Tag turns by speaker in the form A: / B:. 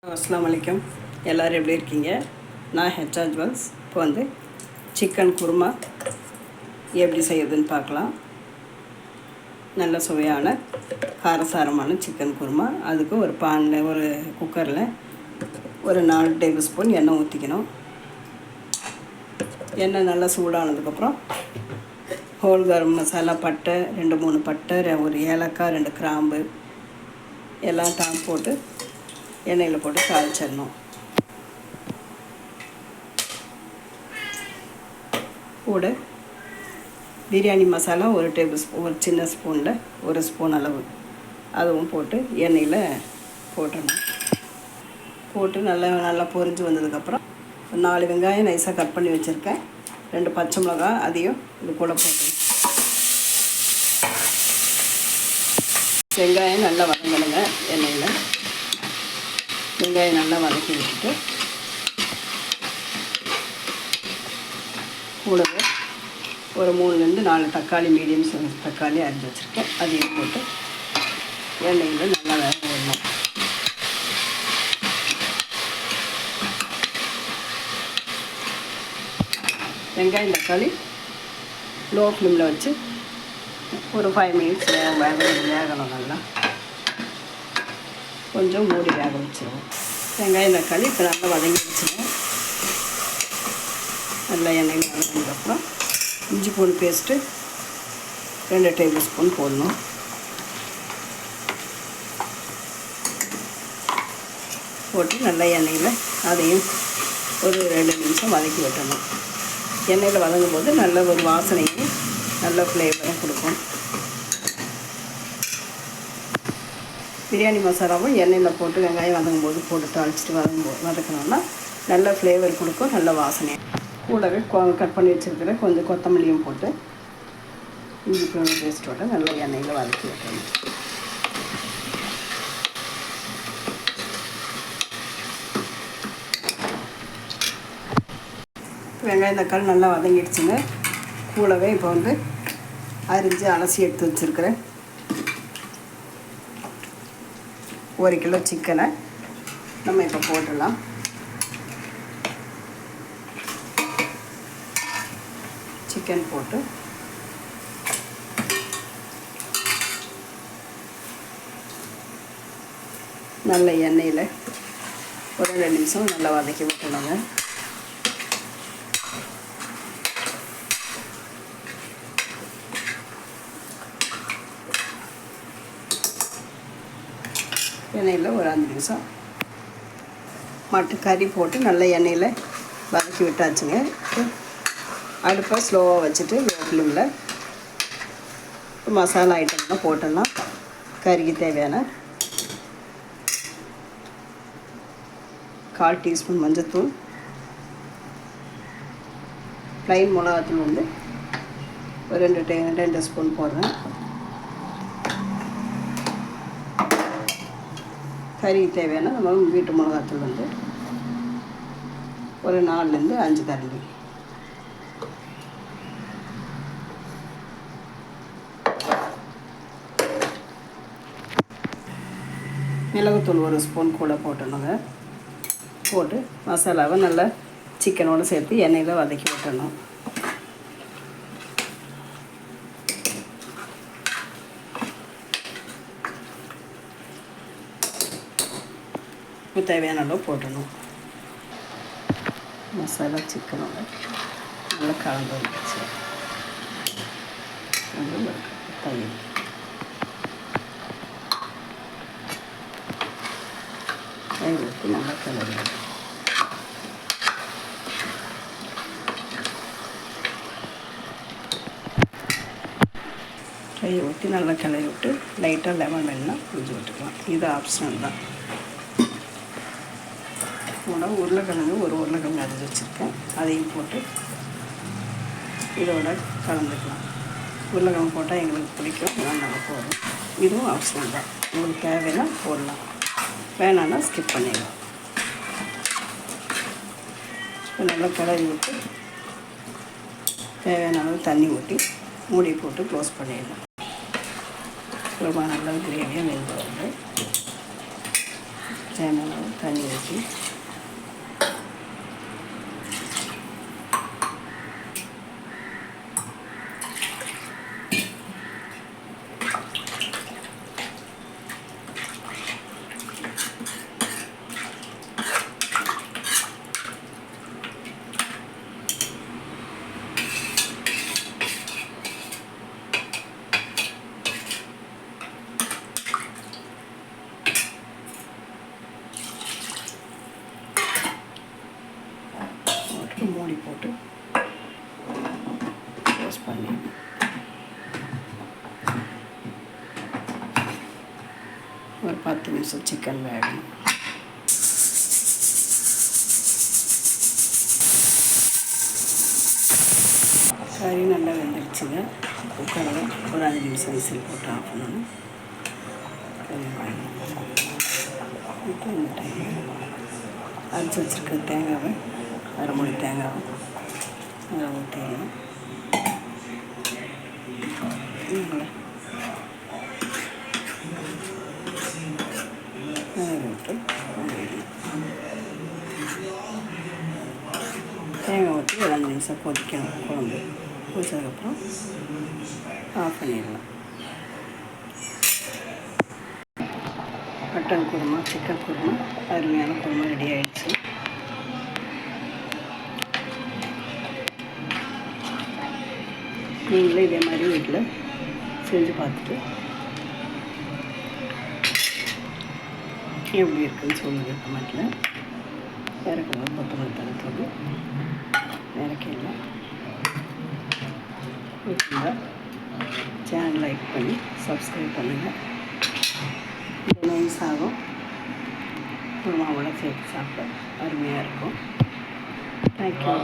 A: அஸ்ஸலாமு அலைக்கும். எல்லோரும் எப்படி இருக்கீங்க? நான் ஹெச்ஆ ஜுவல்ஸ். இப்போ வந்து சிக்கன் குருமா எப்படி செய்யுதுன்னு பார்க்கலாம். நல்ல சுவையான காரசாரமான சிக்கன் குருமா. அதுக்கு ஒரு பானில் ஒரு குக்கரில் ஒரு 4 டேபிள் ஸ்பூன் எண்ணெய் ஊற்றிக்கணும். எண்ணெய் நல்லா சூடானதுக்கப்புறம் ஹோல் கரம் மசாலா, பட்டை 2-3 பட்டை, ஒரு ஏலக்காய், 2 கிராம்பு எல்லாம் போட்டு எண்ணெயில் போட்டு தாளிச்சிடணும். கூட பிரியாணி மசாலா ஒரு டேபிள் ஸ்பூன், ஒரு சின்ன ஸ்பூனில் 1 ஸ்பூன் அளவு அதுவும் போட்டு எண்ணெயில் போட்டுடணும். போட்டு நல்லா பொரிஞ்சு வந்ததுக்கப்புறம் 4 வெங்காயம் நைஸாக கட் பண்ணி வச்சுருக்கேன். 2 பச்சை மிளகாய் அதையும் இது கூட போட்டு வெங்காயம் நல்லா வதங்கணுங்க. எண்ணெயில் வெங்காயம் நல்லா வதக்கி விட்டுட்டு கூடவே ஒரு 3-4 தக்காளி, மீடியம் சைஸ் தக்காளி அரிஞ்சு வச்சுருக்கேன். அதையும் போட்டு எண்ணெயில் நல்லா வேக விடணும். வெங்காயம் தக்காளி லோ ஃப்ளேமில் வச்சு ஒரு 5 மினிட்ஸ் வேகணும். நல்லா கொஞ்சம் மூடி வேக வச்சுருவோம். வெங்காயம் தக்காளி இப்போ நல்லா வதங்கி வச்சுருவோம். நல்லா எண்ணெயில் வதங்கினதுக்கப்புறம் இஞ்சி பூண்டு பேஸ்ட்டு 2 டேபிள் ஸ்பூன் போடணும். போட்டு நல்லா எண்ணெயில் அதையும் ஒரு 2 நிமிஷம் வதக்கி விட்டணும். எண்ணெயில் வதங்கும் போது நல்ல ஒரு வாசனையும் நல்ல ஃப்ளேவரும் கொடுக்கும். பிரியாணி மசாலாவும் எண்ணெயில் போட்டு வெங்காயம் வதங்கும் போது போட்டு தாளிச்சிட்டு வதக்கணும்னா நல்ல ஃப்ளேவர் கொடுக்கும், நல்ல வாசனை. கூடவே கட் பண்ணி வச்சுருக்கிற கொஞ்சம் கொத்தமல்லியும் போட்டு இஞ்சி பூண்டு பேஸ்ட்டோட நல்லா எண்ணெயில் வதக்கி வைக்கணும். வெங்காயம் தக்காளி நல்லா வதங்கிடுச்சுங்க. கூடவே இப்போ வந்து அரிஞ்சு அலசி எடுத்து வச்சுருக்கிறேன் 1 கிலோ சிக்கனை நம்ம இப்போ போட்டுடலாம். சிக்கன் போட்டு நல்ல எண்ணெயில் ஒரு 2 நிமிஷம் நல்லா வதக்கி விட்டுணுங்க. எண்ணெயில் ஒரு 5 நிமிஷம் கறி போட்டு நல்ல எண்ணெயில் வதக்கி விட்டாச்சுங்க. அடுப்பை ஸ்லோவாக வச்சுட்டு லோ ஃப்ளேமில் மசாலா ஐட்டம்லாம் போட்டுடலாம். கறிக்கு தேவையான 1/4 டீஸ்பூன் மஞ்சள்தூள், ப்ளைன் மிளகாத்தூள் வந்து ஒரு 2 ஸ்பூன் போடுறேன். கறிக்கு தேவையான நம்ம வீட்டு மிளகாத்தூள் வந்து ஒரு 4-5 கரண்டி. மிளகுத்தூள் 1 ஸ்பூன் கூட போட்டணுங்க. போட்டு மசாலாவை நல்லா சிக்கனோடு சேர்த்து எண்ணெயில் வதக்கி விட்டணும். தேவையான அளவு போட்டணும். மசாலா சிக்கனோட நல்லா கலந்து வந்துச்சு. தயிர் ஊற்றி நல்லா கிளறி தயிர் ஊற்றி நல்லா கிளறி விட்டு லைட்டாக லெமன் வேணும்னா புரிஞ்சு விட்டுக்கலாம். இது ஆப்ஷனல் தான். உருளைக்கிழங்கு ஒரு உருளைக்கிழங்கு அரைச்சி வச்சுருக்கேன். அதையும் போட்டு இதோட கலந்துக்கலாம். உருளைக்கிழங்கு போட்டால் எங்களுக்கு பிடிக்கும், நல்லா போடும். இதுவும் ஆப்ஷனல் தான். உங்களுக்கு தேவைன்னா போடலாம், வேணான்னா ஸ்கிப் பண்ணிடலாம். நல்லா கிளறி விட்டு தேவையான அளவு தண்ணி ஊற்றி மூடி போட்டு க்ளோஸ் பண்ணிடலாம். ரொம்ப நல்லா கிரேவியாக வெந்து வருது. தேவையான தண்ணி ஊற்றி மூடி போட்டு க்ளோஸ் பண்ணி ஒரு 10 நிமிஷம் சிக்கன் வேகணும். கறி நல்லா வெந்துடுச்சுங்க. குக்கரில் ஒரு 5 நிமிஷம் விசில் போட்டு ஆஃப் பண்ணணும். இப்போ இந்த டைம் அரைச்சி வச்சுருக்க தேங்காவை அரை மூடி தேங்காவை அதை ஊற்றிடலாம். விட்டு தேங்காய் ஊற்றி ஒரு 5 நிமிஷம் கொதிக்கணும். குழம்பு கொதிச்சதுக்கப்புறம் ஆஃப் பண்ணிடலாம். மட்டன் குருமா, சிக்கன் குருமா, அருமையான குருமா ரெடி ஆகிடுச்சு. நீங்களே இதே மாதிரி வீட்டில் செஞ்சு பார்த்துட்டு எப்படி இருக்குன்னு சொல்லுங்கள் கமெண்ட்டில். இறக்கும்போது கொத்தமல்லி தழை தூவி இறக்கிடலாம். ஓகேங்களா? சேனல் லைக் பண்ணி சப்ஸ்கிரைப் பண்ணுங்கள். இந்த நெய் சாதம் குருமாவோட சேர்த்து சாப்பிட அருமையாக இருக்கும். தேங்க்யூ.